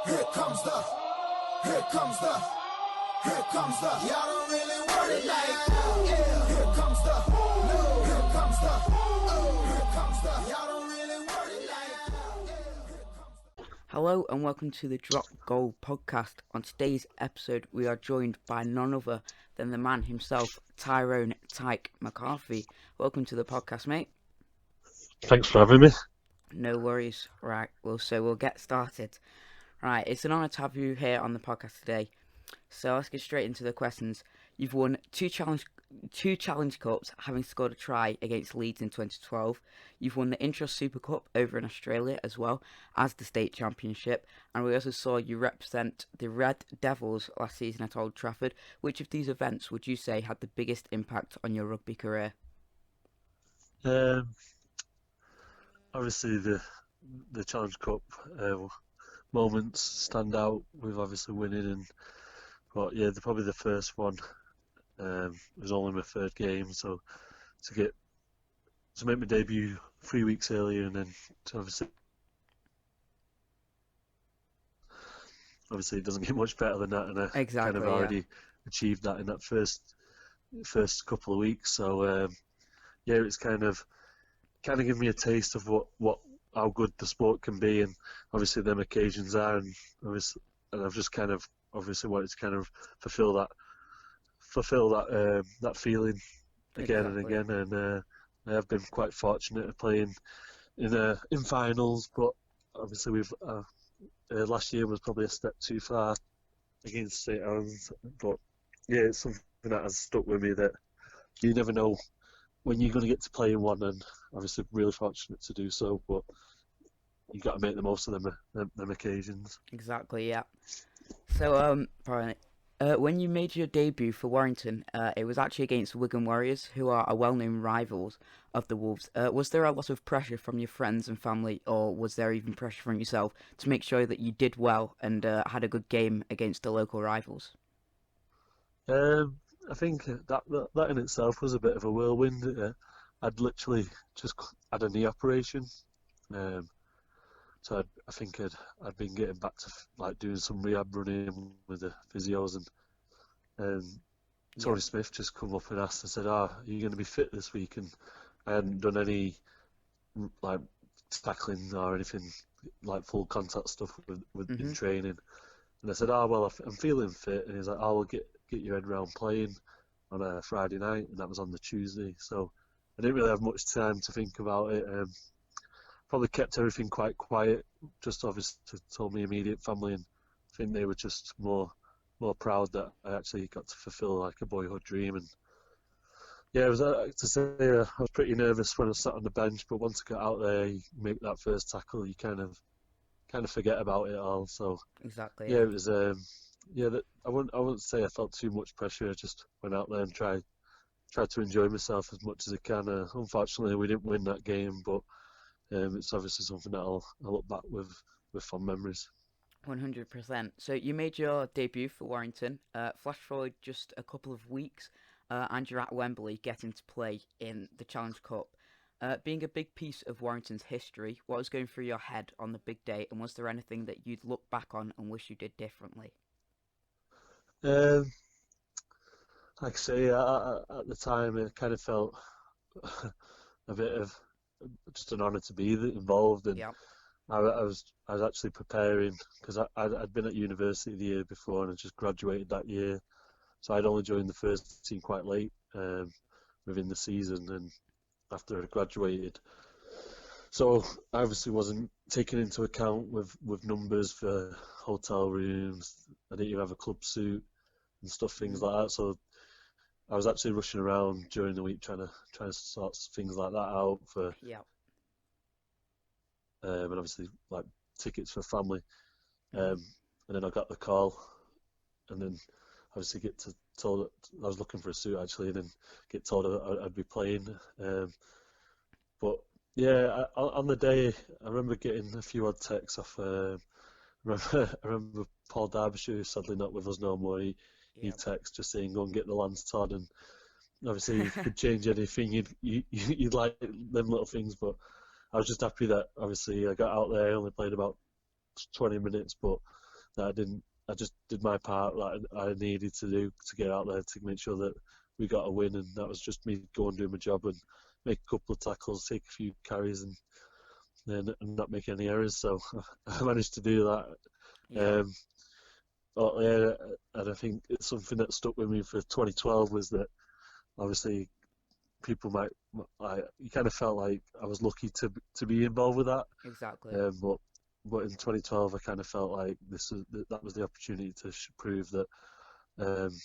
Here comes the, here comes the, here comes the. Y'all don't really want it like that. Yeah. Here comes the, no. Here comes the, oh. Here comes the. Y'all don't really want it like that. Hello and welcome to the Drop Goal podcast. On today's episode, we are joined by none other than the man himself, Tyrone McCarthy. Welcome to the podcast, mate. Thanks for having me. No worries. Right, we'll get started. Right, it's an honour to have you here on the podcast today. So let's get straight into the questions. You've won two challenge cups, having scored a try against Leeds in 2012. You've won the Intra Super Cup over in Australia as well as the state championship, and we also saw you represent the Red Devils last season at Old Trafford. Which of these events would you say had the biggest impact on your rugby career? Obviously, the Challenge Cup moments stand out with obviously winning, but probably the first one was only my third game, so to make my debut 3 weeks earlier, and then to obviously it doesn't get much better than that, and I kind of already achieved that in that first couple of weeks. So it's kind of given me a taste of how good the sport can be, and obviously them occasions are, and I've just kind of obviously wanted to kind of fulfill that feeling again and again, and I have been quite fortunate at playing in finals, but obviously we've last year was probably a step too far against St Helens, but it's something that has stuck with me, that you never know when you're going to get to play in one, and obviously really fortunate to do so, but you got to make the most of them occasions. Exactly, yeah. So, when you made your debut for Warrington, it was actually against Wigan Warriors, who are a well-known rivals of the Wolves. Was there a lot of pressure from your friends and family, or was there even pressure from yourself to make sure that you did well and had a good game against the local rivals? I think that in itself was a bit of a whirlwind. I'd literally just had a knee operation, so I think I'd been getting back to like doing some rehab running with the physios, and Tony Smith just come up and asked and said, "Are you going to be fit this week?" And I hadn't done any like tackling or anything like full contact stuff with in training, and I said, "Oh well, I'm feeling fit," and he's like, "Oh, we'll get your head round playing on a Friday night," and that was on the Tuesday. So I didn't really have much time to think about it. Probably kept everything quite quiet, just obviously told my immediate family, and I think they were just more proud that I actually got to fulfill like a boyhood dream. And it was to say I was pretty nervous when I sat on the bench, but once I got out there, you make that first tackle, you kind of forget about it all. So Exactly. it was I wouldn't say I felt too much pressure. I just went out there and tried to enjoy myself as much as I can. Unfortunately, we didn't win that game, but it's obviously something that I'll look back with fond memories. 100%. So you made your debut for Warrington. Flash forward just a couple of weeks, and you're at Wembley getting to play in the Challenge Cup. Being a big piece of Warrington's history, what was going through your head on the big day, and was there anything that you'd look back on and wish you did differently? Like I say, at the time, it kind of felt a bit of just an honour to be involved, and I was actually preparing because I'd been at university the year before and I just graduated that year, so I'd only joined the first team quite late within the season, and after I graduated, so I obviously wasn't taken into account with numbers for hotel rooms. I didn't even have a club suit and things like that, so I was actually rushing around during the week trying to sort things like that out for and obviously like tickets for family, and then I got the call, and then obviously get told that I was looking for a suit actually, and then get told I'd be playing, but on the day I remember getting a few odd texts off. I remember Paul Derbyshire, who's sadly not with us no more. He texted just saying, "Go and get the Lance Todd," and obviously if you could change anything, you'd like them little things. But I was just happy that obviously I got out there. I only played about 20 minutes, but that I didn't. I just did my part that I needed to do to get out there to make sure that we got a win, and that was just me going and doing my job and make a couple of tackles, take a few carries, and then not make any errors. So I managed to do that. Yeah, But yeah, and I think it's something that stuck with me for 2012 was that obviously people might you kind of felt like I was lucky to be involved with that. exactly. But in 2012 I kind of felt like that was the opportunity to prove that um,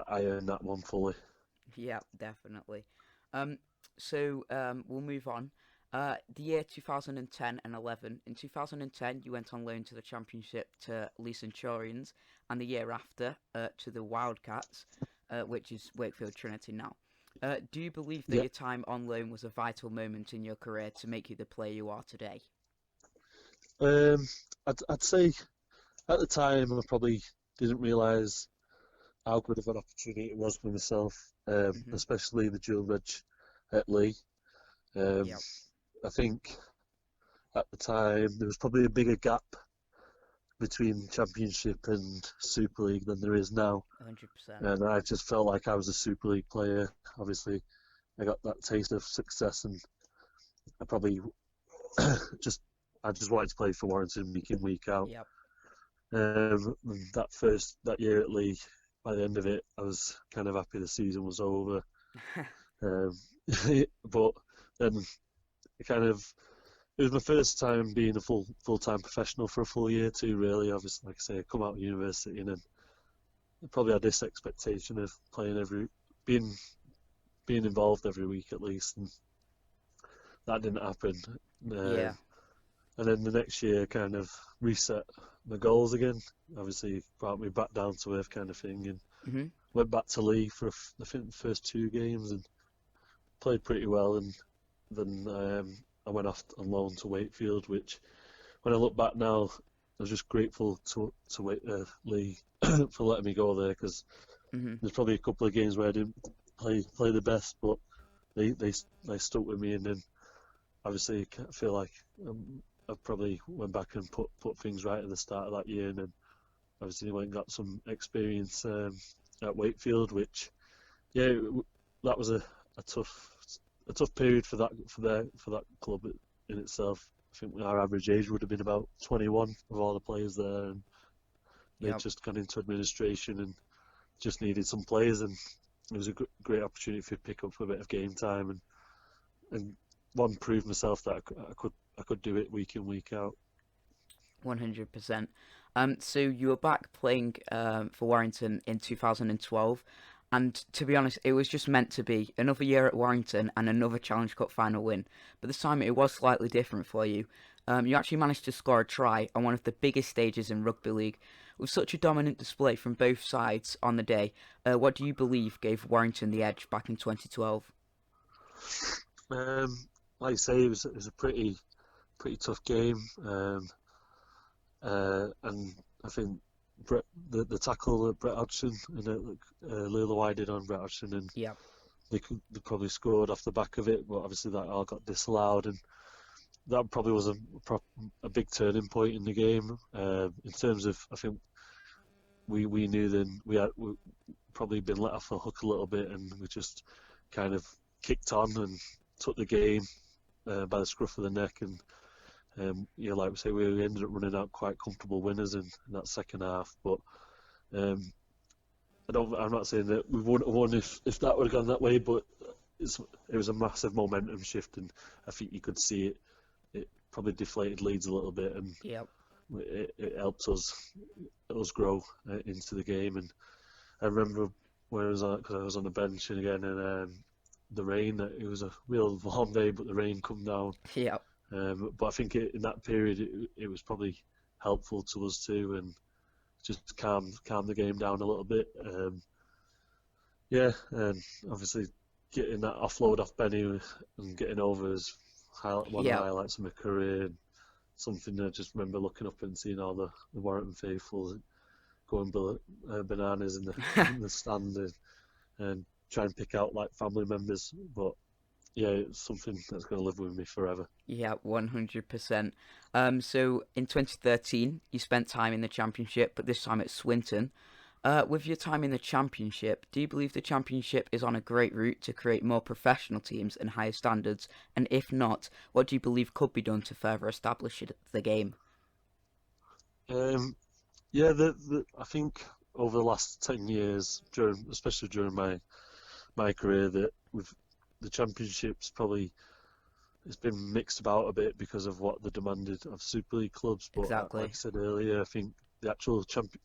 I earned that one fully. Yeah, definitely. Um, we'll move on. The year 2010 and 11. In 2010, you went on loan to the Championship to Lee Centurions, and the year after to the Wildcats, which is Wakefield Trinity now. Do you believe that Yeah. your time on loan was a vital moment in your career to make you the player you are today? Um, I'd say at the time I probably didn't realise how good of an opportunity it was for myself, Hmm. especially the dual reg at Lee. Um, Yep, I think at the time there was probably a bigger gap between Championship and Super League than there is now, 100%. and I just felt like I was a Super League player. Obviously, I got that taste of success, and I probably just I just wanted to play for Warrington week in week out. Yep. That year at Lee, by the end of it, I was kind of happy the season was over. Um, but then it kind of it was my first time being a full time professional for a full year too. Really, obviously, like I say, I come out of university and then I probably had this expectation of playing being being involved every week at least, and that didn't happen. Yeah. Um, and then the next year, kind of reset my goals again. Obviously, brought me back down to earth, kind of thing, and Hmm. went back to Lee for I think the first two games and played pretty well. And then I went off on loan to Wakefield, which when I look back now, I was just grateful to Lee for letting me go there because Hmm. there's probably a couple of games where I didn't play the best, but they stuck with me, and then obviously I feel like I probably went back and put things right at the start of that year, and then obviously went and got some experience at Wakefield, which yeah, that was a tough period for that club in itself. I think our average age would have been about 21 of all the players there, and they'd Yep. just gone into administration and just needed some players, and it was a great opportunity to pick up a bit of game time and one prove myself that I could do it week in week out. 100%. So you were back playing for Warrington in 2012, and to be honest, it was just meant to be another year at Warrington and another Challenge Cup final win. But this time it was slightly different for you. You actually managed to score a try on one of the biggest stages in rugby league. With such a dominant display from both sides on the day, what do you believe gave Warrington the edge back in 2012? Um, like I say, it was a pretty tough game, and I think the tackle that Brett Hodgson and Lila did on Brett Hodgson, and Yep. they probably scored off the back of it, but obviously that all got disallowed, and that probably was a big turning point in the game. In terms of, I think we knew then we probably been let off the hook a little bit, and we just kind of kicked on and took the game by the scruff of the neck, and like we say, we ended up running out quite comfortable winners in that second half. But um, I'm not saying that we wouldn't have won if that would have gone that way, but it was a massive momentum shift, and I think you could see it. It probably deflated Leeds a little bit, and Yep. it helped us grow into the game. And I remember when because I was on the bench and again, and the rain. It was a real warm day, but the rain come down. Yep. But I think in that period, it was probably helpful to us too, and just calm the game down a little bit. Yeah, and obviously getting that offload off Benny and getting over is one of the Yep. highlights of my career. And something I just remember looking up and seeing all the Warrington faithful going bananas in the stand and try and pick out like family members. But yeah, it's something that's going to live with me forever. Yeah, 100%. So in 2013, you spent time in the Championship, but this time at Swinton. With your time in the Championship, do you believe the Championship is on a great route to create more professional teams and higher standards? And if not, what do you believe could be done to further establish the game? Um, yeah, I think over the last 10 years, especially during my career, that with the championships probably it's been mixed about a bit because of what the demanded of Super League clubs. But like I Exactly. said earlier, I think the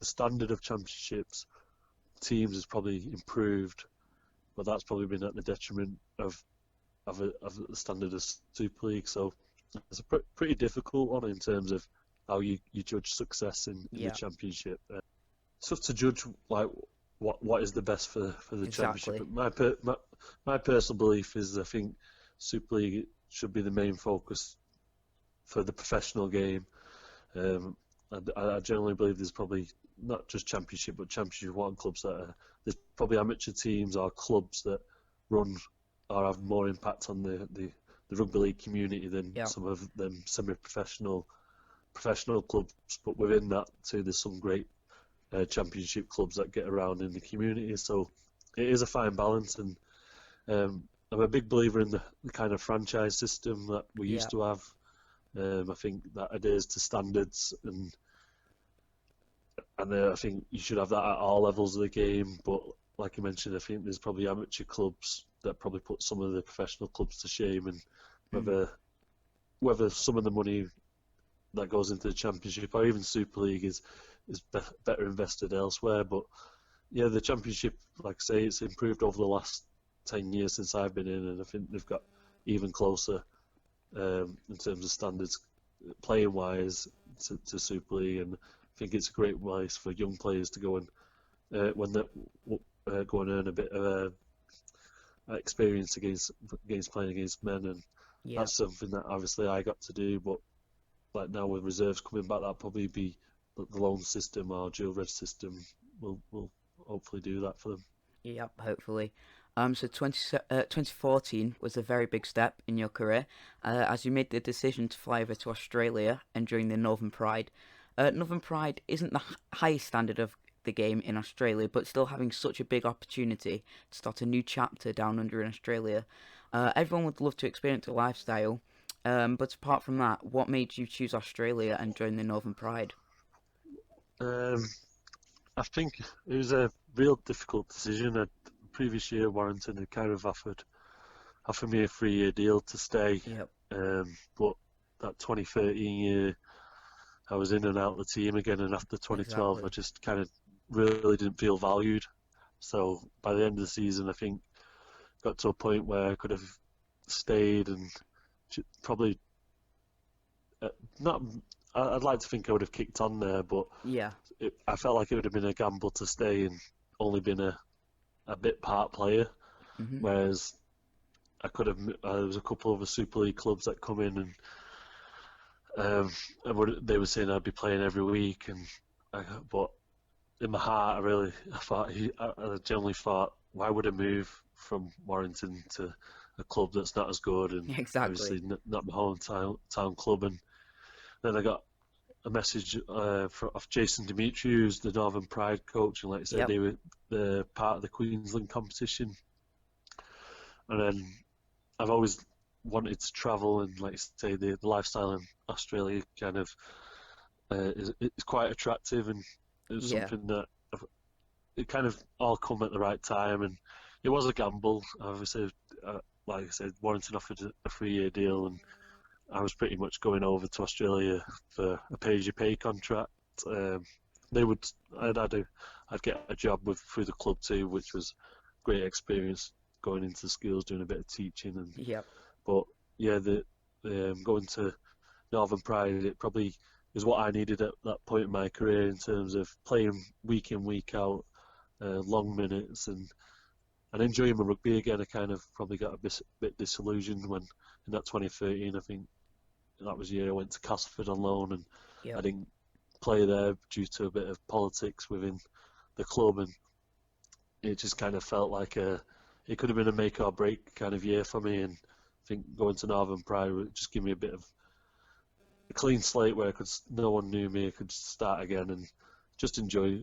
standard of championships teams has probably improved, but that's probably been at the detriment of the standard of Super League. So it's a pretty difficult one in terms of how you judge success in the Yeah, championship. It's tough to judge like what is the best for the championship. exactly. But my personal belief is I think Super League should be the main focus for the professional game. Um, I generally believe there's probably not just championship, but championship one clubs there's probably amateur teams or clubs that run or have more impact on the rugby league community than Yeah. some of them professional clubs. But within that too, there's some great championship clubs that get around in the community. So it is a fine balance, and I'm a big believer in the kind of franchise system that we Yeah. used to have. I think that adheres to standards, and I think you should have that at all levels of the game. But like you mentioned, I think there's probably amateur clubs that probably put some of the professional clubs to shame, and Mhm. whether some of the money that goes into the championship or even Super League is better invested elsewhere. But yeah, the championship, like I say, it's improved over the last 10 years since I've been in, and I think they've got even closer in terms of standards playing wise to Super League, and I think it's a great way for young players to go and when they go and earn a bit of experience against playing against men, and Yeah. that's something that obviously I got to do. But like now with reserves coming back, that'll probably be the loan system or dual red system will hopefully do that for them. Yep, hopefully. So 2014 was a very big step in your career as you made the decision to fly over to Australia and join the Northern Pride. Northern Pride isn't the highest standard of the game in Australia, but still having such a big opportunity to start a new chapter down under in Australia. Everyone would love to experience the lifestyle, but apart from that, what made you choose Australia and join the Northern Pride? Um, I think it was a real difficult decision. The previous year, Warrington had kind of offered me a 3 year deal to stay, Yep, but that 2013 year, I was in and out of the team again, and after 2012, I exactly. just kind of really didn't feel valued. So by the end of the season, I think got to a point where I could have stayed and probably not. I'd like to think I would have kicked on there, but Yeah. I felt like it would have been a gamble to stay and only been a bit part player. Mhm. Whereas I could have. There was a couple of the Super League clubs that come in they were saying I'd be playing every week, but in my heart, I generally thought, why would I move from Warrington to a club that's not as good, and Exactly. obviously not my town club. And then I got a message of Jason Dimitri, who's the Northern Pride coach, and like I said, Yep. they were the part of the Queensland competition. And then I've always wanted to travel, and like I say, the lifestyle in Australia kind of is quite attractive, and it was Yeah. something that it kind of all come at the right time, and it was a gamble. Obviously, like I said, Warrington offered a 3 year deal, and I was pretty much going over to Australia for a pay-as-you-pay contract. Um, they would, I'd, I'd, I'd get a job through the club too, which was great experience going into the schools, doing a bit of teaching, Yep. but yeah, the going to Northern Pride, it probably is what I needed at that point in my career in terms of playing week in, week out, long minutes, and enjoying my rugby again. I kind of probably got a bit disillusioned when in that 2013, I think that was the year I went to Castleford on loan, and I Yep. didn't play there due to a bit of politics within the club, and it just kind of felt like it could have been a make or break kind of year for me, and think going to Northern Pride would just give me a bit of a clean slate where no one knew me. I could just start again and just enjoy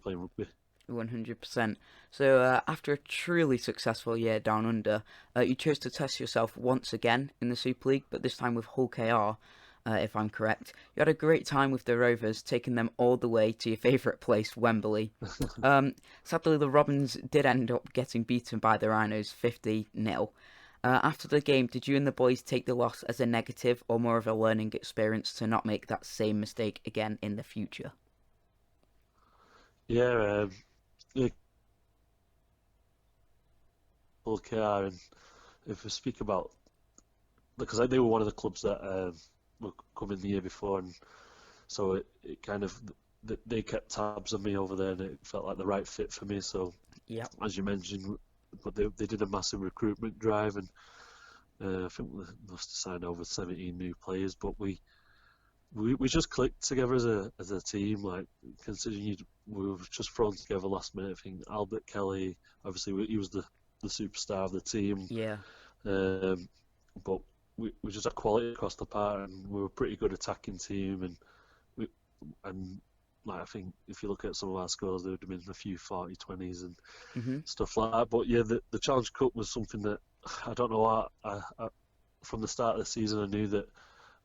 playing rugby. 100%. So after a truly successful year down under, you chose to test yourself once again in the Super League, but this time with Hull KR, if I'm correct. You had a great time with the Rovers, taking them all the way to your favourite place, Wembley. Sadly, the Robins did end up getting beaten by the Rhinos 50-0. After the game, did you and the boys take the loss as a negative or more of a learning experience to not make that same mistake again in the future? Yeah, Hull KR, and if we speak about, because they were one of the clubs that were coming the year before, and so it kind of, they kept tabs on me over there, and it felt like the right fit for me. So, Yeah. as you mentioned, but they did a massive recruitment drive, and I think we must have signed over 17 new players, but we just clicked together as a team. Like, considering we were just thrown together last minute. I think Albert Kelly, obviously he was the superstar of the team. Yeah. But we just had quality across the park, and we were a pretty good attacking team. And like, I think if you look at some of our scores, there would have been a few 40-20s and stuff like that. But yeah, the Challenge Cup was something that I don't know. I from the start of the season, I knew that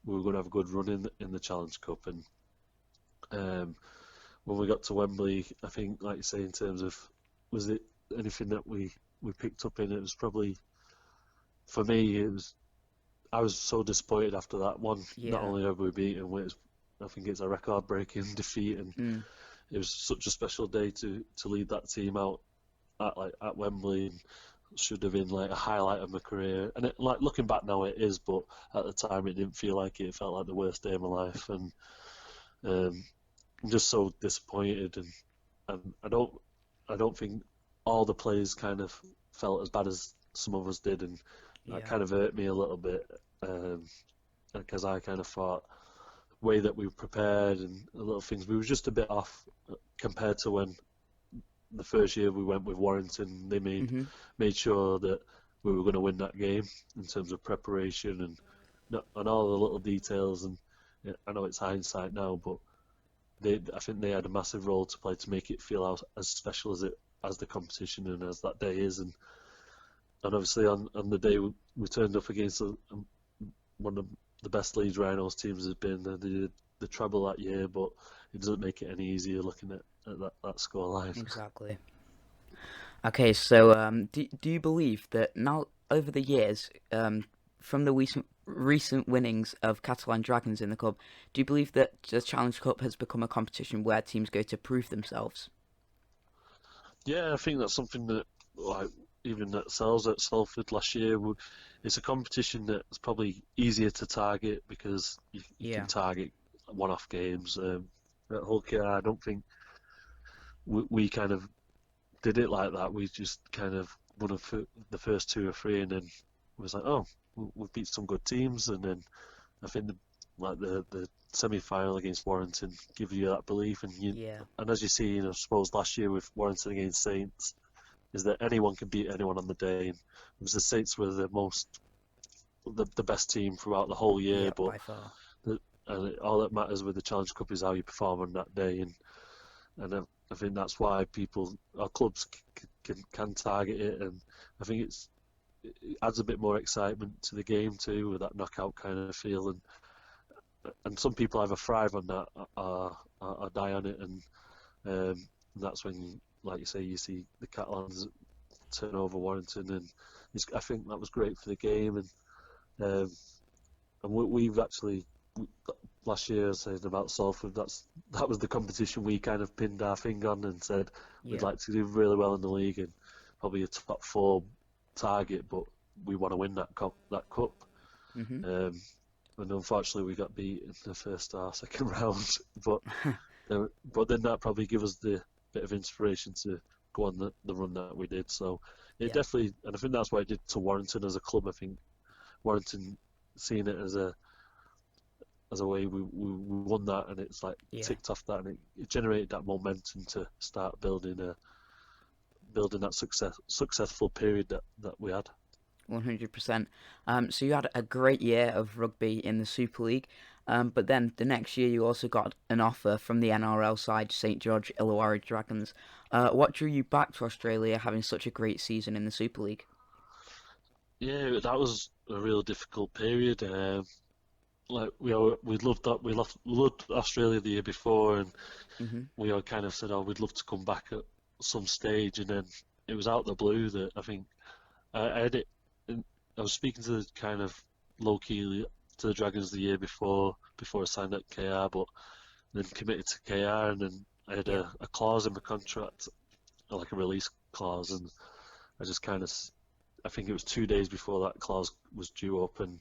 we were going to have a good run in the Challenge Cup, and when we got to Wembley, I think, like you say, in terms of, was it anything that we picked up in it, was probably, for me, I was so disappointed after that one. Yeah. Not only have we beaten, I think it's a record-breaking defeat, and it was such a special day to lead that team out at Wembley. And should have been like a highlight of my career, and like, looking back now, it is, but at the time it didn't feel like it. It felt like the worst day of my life, and I'm just so disappointed, and I don't think all the players kind of felt as bad as some of us did, and that kind of hurt me a little bit, because I kind of thought the way that we were prepared and the little things, we were just a bit off compared to when the first year we went with Warrington. They made sure that we were going to win that game in terms of preparation and all the little details. And I know it's hindsight now, but I think they had a massive role to play to make it feel as special as the competition and as that day is. And obviously on the day we turned up against one of the best Leeds Rhinos teams has been. They did the treble that year, but it doesn't make it any easier looking at that scoreline. Exactly. Okay, so do you believe that now, over the years, from the recent winnings of Catalan Dragons in the club, do you believe that the Challenge Cup has become a competition where teams go to prove themselves? Yeah, I think that's something that, like, even at Salford last year, it's a competition that's probably easier to target because you can target one-off games. At Hull KR, I don't think we kind of did it like that. We just kind of won the first 2 or 3, and then it was like, oh, we've beat some good teams, and then I think the semi-final against Warrington give you that belief, and as you see, I suppose last year with Warrington against Saints, is that anyone can beat anyone on the day, and it was the Saints were the best team throughout the whole year, but by far. And all that matters with the Challenge Cup is how you perform on that day, and I think that's why our clubs can target it, and I think it adds a bit more excitement to the game too, with that knockout kind of feel, and some people either thrive on that or die on it, and that's when, like you say, you see the Catalans turn over Warrington, and I think that was great for the game, and we've actually, last year, saying about Salford, that was the competition we kind of pinned our finger on and said we'd like to do really well in the league and probably a top 4 target, but we want to win that cup. And unfortunately, we got beat in the first or second round. But then that probably gave us the bit of inspiration to go on the run that we did. So it definitely, and I think that's what it did to Warrington as a club. I think Warrington, seeing it as a way we won that, and it's like ticked off that, and it generated that momentum to start building that successful period that we had. 100%. So you had a great year of rugby in the Super League, but then the next year you also got an offer from the NRL side, St George Illawarra Dragons. What drew you back to Australia, having such a great season in the Super League? Yeah, that was a real difficult period. Like we loved that loved Australia the year before, and Hmm. we all kind of said, "Oh, we'd love to come back at some stage." And then it was out the blue that I think I had it. I was speaking to the kind of low key to the Dragons the year before I signed at KR, but then committed to KR, and then I had Yeah, a clause in my contract, like a release clause, and I just kind of I think it was 2 days before that clause was due up, and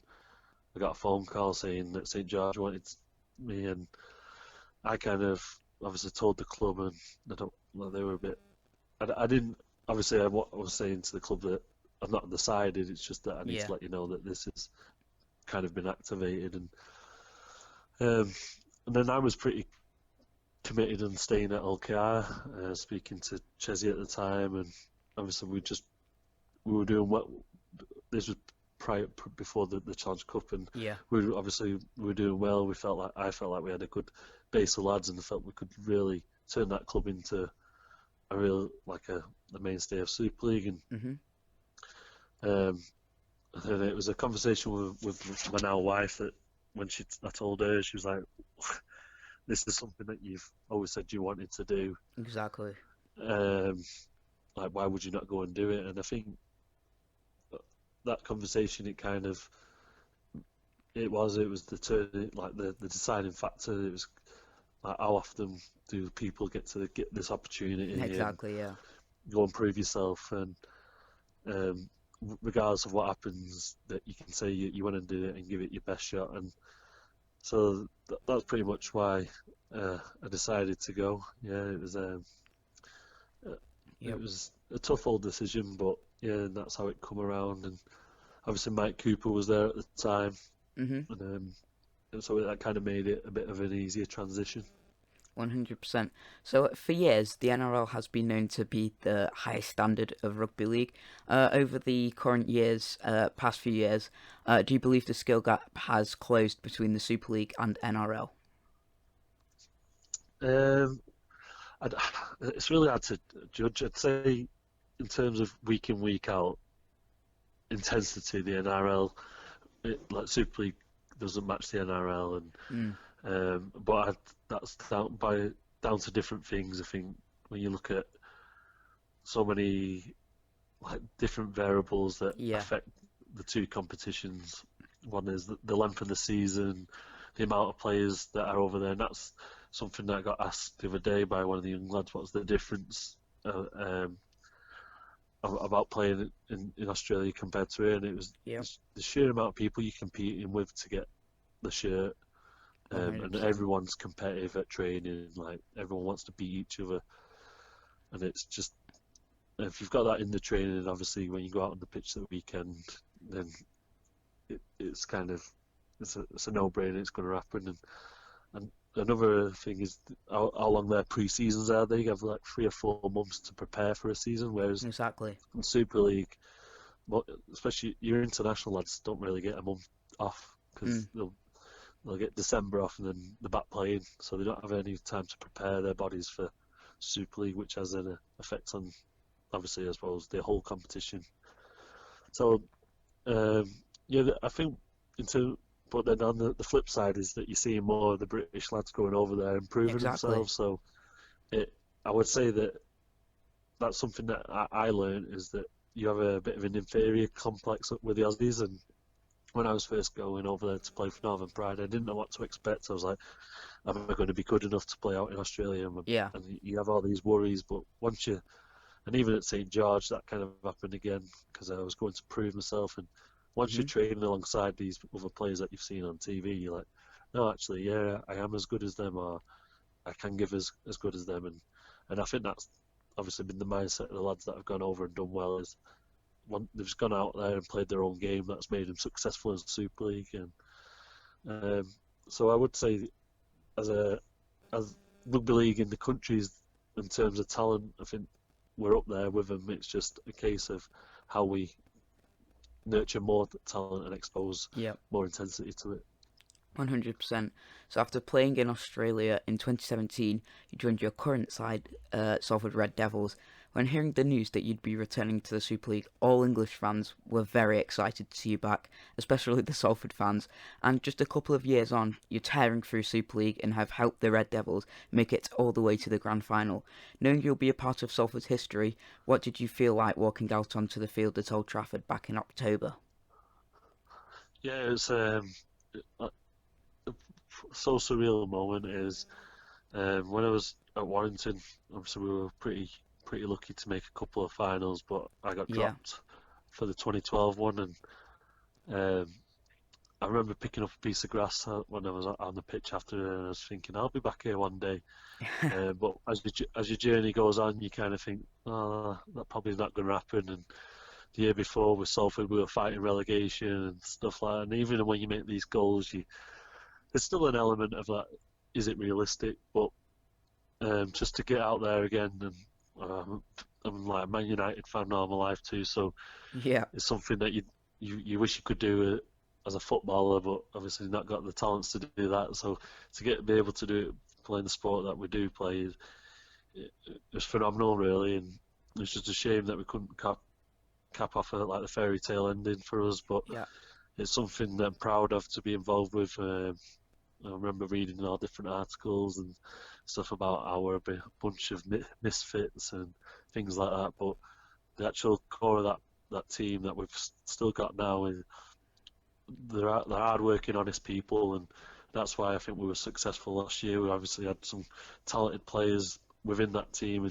I got a phone call saying that St George wanted me, and I kind of obviously told the club, and I don't, well, they were a bit. I didn't obviously I was saying to the club that I'm not decided. It's just that I need yeah, to let you know that this has kind of been activated, um, and then I was pretty committed on staying at LKR, speaking to Chesney at the time, and obviously we were doing what this was before the Challenge Cup, and yeah. we were doing well. I felt like we had a good base of lads, and I felt we could really turn that club into a real like a the mainstay of Super League. And Hmm. um, then it was a conversation with my now wife that when I told her, she was like, "This is something that you've always said you wanted to do. Exactly. Um, like, why would you not go and do it?" And I think that conversation, it was the turning, like the deciding factor. It was like, how often do people get this opportunity and Exactly, yeah. go and prove yourself? And um, regardless of what happens, that you can say you want to do it and give it your best shot. And so that's pretty much why I decided to go. Yeah, uh, it Yep. was a tough old decision, but yeah, and that's how it come around. And obviously Mike Cooper was there at the time, Hmm. and so that kind of made it a bit of an easier transition. 100%. So for years, the NRL has been known to be the highest standard of rugby league. Over the current years, past few years, do you believe the skill gap has closed between the Super League and NRL? Um, I'd, it's really hard to judge. I'd say in terms of week in week out intensity, the NRL, like Super League, doesn't match the NRL, and Mm, that's down to different things. I think when you look at so many like different variables that yeah, affect the two competitions. One is the length of the season, the amount of players that are over there, and that's something that I got asked the other day by one of the young lads. What's the difference about playing in Australia compared to here? And it was yep, the sheer amount of people you're competing with to get the shirt, and 100%. everyone's competitive at training. Like everyone wants to beat each other, and it's just if you've got that in the training, obviously when you go out on the pitch that weekend, then it's kind of it's a no-brainer. It's going to happen. And another thing is how long their pre-seasons are. They have like 3 or 4 months to prepare for a season, whereas Exactly. in Super League, especially your international lads, don't really get a month off Mm, because they'll get December off and then they're back playing, so they don't have any time to prepare their bodies for Super League, which has an effect on obviously as well as the whole competition. So um, yeah, I think into but then on the flip side is that you're seeing more of the British lads going over there and proving exactly. themselves. So it, I would say that that's something that I learned is that you have a bit of an inferior complex with the Aussies. And when I was first going over there to play for Northern Pride, I didn't know what to expect. I was like, am I going to be good enough to play out in Australia? Yeah. And you have all these worries, but once you and even at St George, that kind of happened again because I was going to prove myself. And once you're Hmm. training alongside these other players that you've seen on TV, you're like, no, actually, yeah, I am as good as them, or I can give as good as them. And I think that's obviously been the mindset of the lads that have gone over and done well. Is they've just gone out there and played their own game. That's made them successful in Super League. And um, so I would say, as a as rugby league in the countries in terms of talent, I think we're up there with them. It's just a case of how we nurture more talent and expose Yeah. more intensity to it. 100%. So after playing in Australia in 2017, you joined your current side, Salford Red Devils. When hearing the news that you'd be returning to the Super League, all English fans were very excited to see you back, especially the Salford fans. And just a couple of years on, you're tearing through Super League and have helped the Red Devils make it all the way to the grand final. Knowing you'll be a part of Salford's history, what did you feel like walking out onto the field at Old Trafford back in October? Yeah, it's a so surreal moment is when I was at Warrington. Obviously, we were pretty lucky to make a couple of finals, but I got Yeah. dropped for the 2012 one, and um, I remember picking up a piece of grass when I was on the pitch after, and I was thinking I'll be back here one day. But as your journey goes on, you kind of think, oh, that probably not going to happen. And the year before with Salford, we were fighting relegation and stuff like that. And even when you make these goals, there's still an element of that. Is it realistic? But just to get out there again, and I'm like a Man United fan all my life too, so Yeah. it's something that you wish you could do as a footballer, but obviously not got the talents to do that. So to be able to do it playing the sport that we do play is phenomenal, really, and it's just a shame that we couldn't cap off like the fairy tale ending for us. But Yeah. it's something that I'm proud of to be involved with. I remember reading all different articles and stuff about how we're a bunch of misfits and things like that. But the actual core of that team that we've still got now is they're hard-working, honest people, and that's why I think we were successful last year. We obviously had some talented players within that team,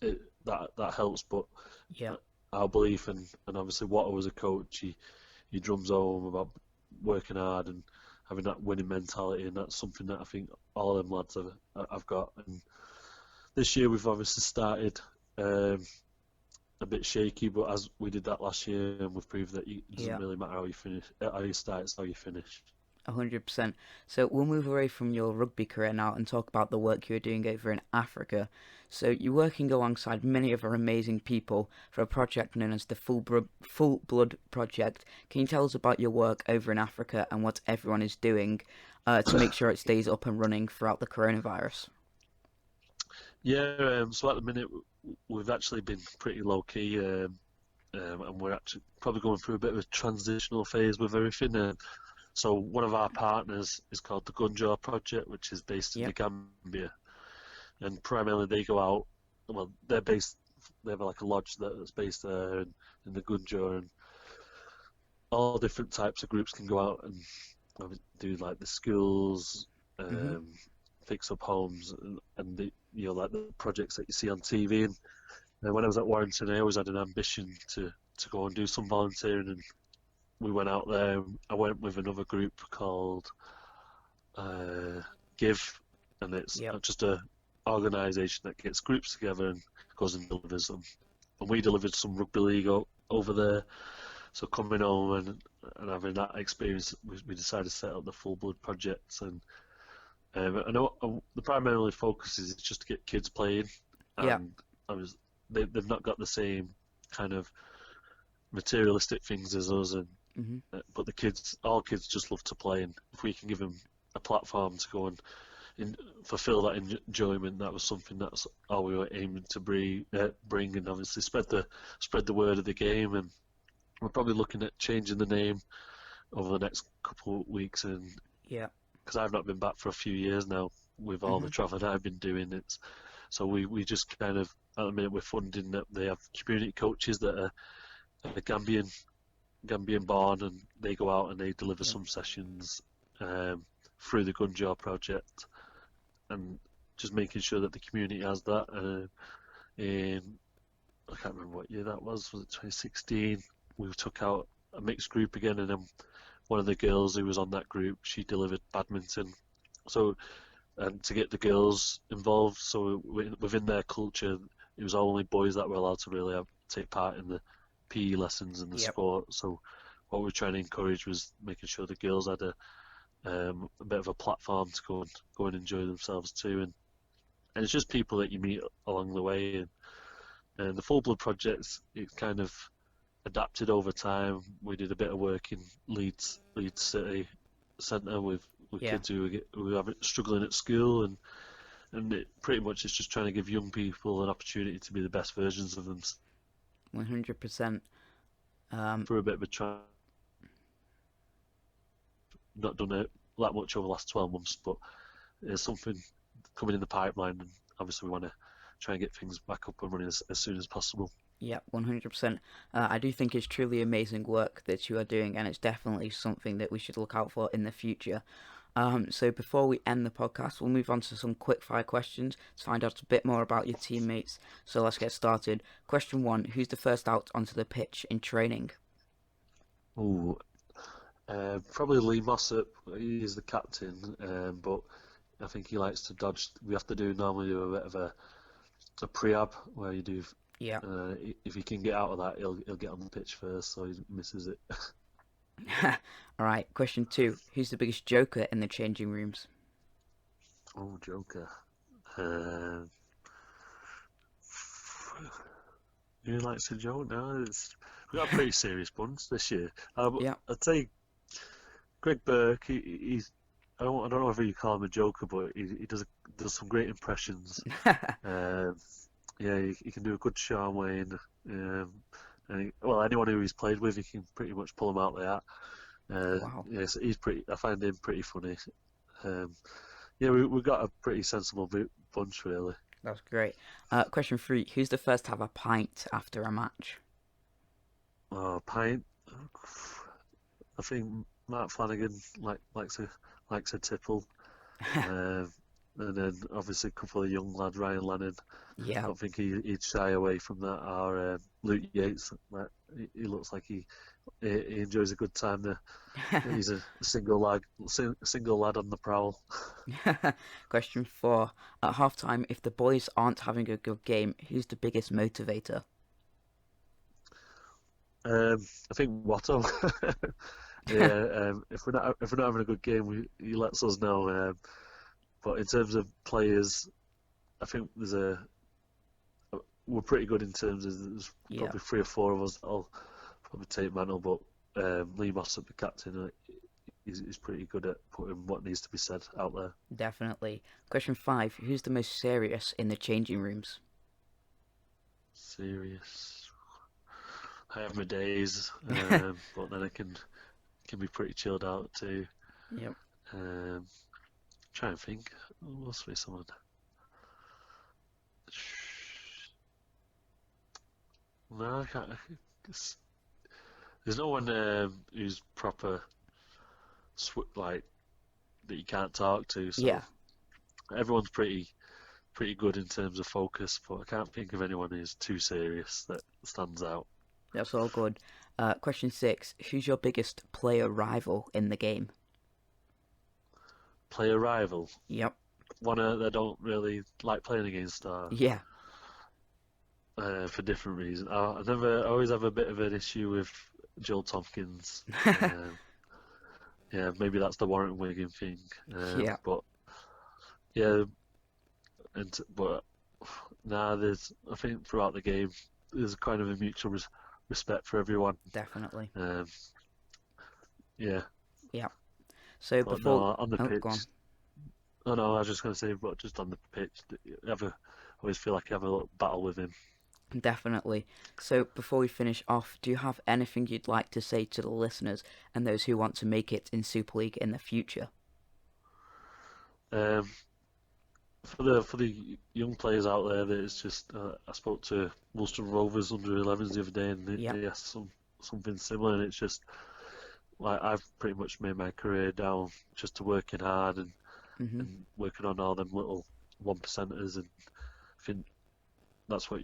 and that helps. But Yeah. our belief and obviously Watto was a coach, he drums home about working hard and having that winning mentality, and that's something that I think all of them lads have got. And this year we've obviously started a bit shaky, but as we did that last year, and we've proved that it doesn't Yeah. really matter how you finish, how you start, it's how you finish. 100%. So we'll move away from your rugby career now and talk about the work you're doing over in Africa. So you're working alongside many other amazing people for a project known as the Full Blood Project. Can you tell us about your work over in Africa and what everyone is doing to make sure it stays up and running throughout the coronavirus? Yeah, so at the minute we've actually been pretty low key, and we're actually probably going through a bit of a transitional phase with everything. So one of our partners is called the Gunjar Project, which is based in the Yep. Gambia, and primarily they go out. Well, they have like a lodge that's based there in the Gunjar, and all different types of groups can go out and do like the schools, Mhm. um, fix up homes, and like the projects that you see on TV. And when I was at Warrington, I always had an ambition to go and do some volunteering, and we went out there. I went with another group called Give, and it's Yep. just a organisation that gets groups together and goes and delivers them. And we delivered some rugby league over there. So coming home and having that experience, we decided to set up the Full Blood project. And I know the primary focus is just to get kids playing, Yep. and they've not got the same kind of materialistic things as us, and Mhm. but all kids just love to play, and if we can give them a platform to go and fulfill that enjoyment, that was something that's all we were aiming to bring, and obviously spread the word of the game. And we're probably looking at changing the name over the next couple of weeks, and Yep. because I've not been back for a few years now with all the Mhm. travelling I've been doing, so we just kind of at the minute we're funding that they have community coaches that are Gambian born, and they go out and they deliver Yep. some sessions through the Gunjar project, and just making sure that the community has that. In I can't remember what year that was. Was it 2016? We took out a mixed group again, and then one of the girls who was on that group, she delivered badminton. So, and to get the girls involved, so within their culture, it was only boys that were allowed to really take part in the PE lessons and the Yep. sport. So, what we were trying to encourage was making sure the girls had a bit of a platform to go and enjoy themselves too. And it's just people that you meet along the way. And the Full Blood Projects, it's kind of adapted over time. We did a bit of work in Leeds City Centre with Yeah, kids who are struggling at school, and it pretty much is just trying to give young people an opportunity to be the best versions of them 100%. for a bit of a try. Not done it that much over the last 12 months, but there's something coming in the pipeline, and obviously we want to try and get things back up and running as soon as possible. Yeah, 100%. I do think it's truly amazing work that you are doing, and it's definitely something that we should look out for in the future. So before we end the podcast, we'll move on to some quick fire questions to find out a bit more about your teammates. So let's get started. Question one: who's the first out onto the pitch in training? Ooh, probably Lee Mossop. He is the captain, but I think he likes to dodge. We have to normally do a bit of a pre-ab where you do. Yeah. If he can get out of that, he'll get on the pitch first, so he misses it. All right. Question two: who's the biggest joker in the changing rooms? Oh, Joker. Um, who likes to joke now? We got a pretty serious bunch this year. Yeah. I'd say Greg Burke. He's. I don't know if you call him a joker, but he does some great impressions. Um, yeah, he can do a good Sean Wayne. Well, anyone who he's played with, he can pretty much pull him out the hat. Wow. Yeah, so he's pretty. I find him pretty funny. Um, yeah, we've got a pretty sensible bunch, really. That's great. Question three: who's the first to have a pint after a match? Oh, pint. I think Mark Flanagan likes a tipple. Um, and then obviously a couple of young lads, Ryan Lennon. I Yeah. don't think he'd shy away from that. Or Luke Yates. Like, he looks like he enjoys a good time there. He's a single lad on the prowl. Question four: at halftime, if the boys aren't having a good game, who's the biggest motivator? I think Watto. Yeah, if we're not having a good game, he lets us know. But in terms of players, I think we're pretty good in terms of there's Yeah, probably three or four of us that'll probably take mantle. But Lee Mossop, the captain, he's pretty good at putting what needs to be said out there. definitely. Question five: who's the most serious in the changing rooms? Serious. I have my days, but then I can be pretty chilled out too. Yep. Um, Try and think. Must be someone. No, I can't. It's- There's no one who's proper, like that you can't talk to. Yeah, So everyone's pretty good in terms of focus, but I can't think of anyone who's too serious that stands out. that's all good. Question six: who's your biggest player rival in the game? Player rival, Yep. one that don't really like playing against, Yeah. for different reasons. I always have a bit of an issue with Joel Tompkins. Yeah, maybe that's the Warren Wigan thing. Yeah. But yeah, but nah, I think throughout the game there's kind of a mutual respect for everyone. Definitely. Um, yeah, Yeah. So but before, no, on the oh, go on. pitch. Oh no, I was just going to say, but just on the pitch, I always feel like you have a little battle with him. Definitely. So before we finish off, do you have anything you'd like to say to the listeners and those who want to make it in Super League in the future? Um, for the young players out there, that it's just I spoke to Ulster Rovers under 11s the other day, and Yeah. they asked something similar, and it's just like I've pretty much made my career down just to working hard Hmm. and working on all them little one percenters, and I think that's what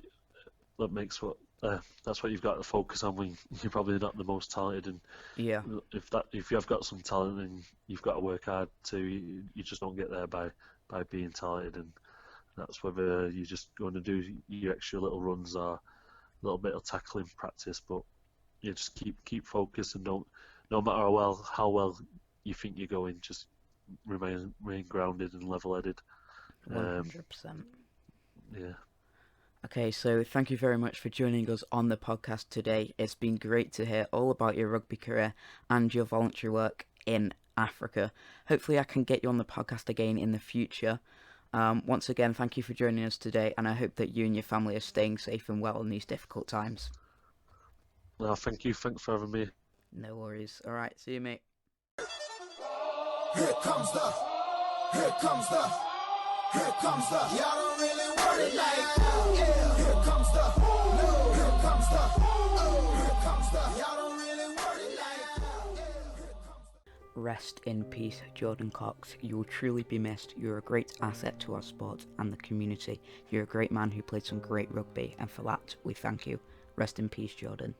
that makes what that's what you've got to focus on when you're probably not the most talented, and Yeah. if you have got some talent and you've got to work hard too, you just don't get there by being talented, and that's whether you're just going to do your extra little runs or a little bit of tackling practice, but you just keep focused and don't, no matter how well you think you're going, just remain grounded and level-headed. Um, 100%. yeah. Okay, so thank you very much for joining us on the podcast today. It's been great to hear all about your rugby career and your voluntary work in Africa. Hopefully I can get you on the podcast again in the future. Once again, thank you for joining us today, and I hope that you and your family are staying safe and well in these difficult times. Well, thank you. Thanks for having me. No worries. All right, see you, mate. Here comes the, here comes the, here comes the. Y'all don't really want it like that. Yeah. Here comes the, no. Here comes the, oh. Here comes the. Y'all don't really want it like that. Yeah. Here comes the. Rest in peace, Jordan Cox. You will truly be missed. You're a great asset to our sport and the community. You're a great man who played some great rugby, and for that, we thank you. Rest in peace, Jordan.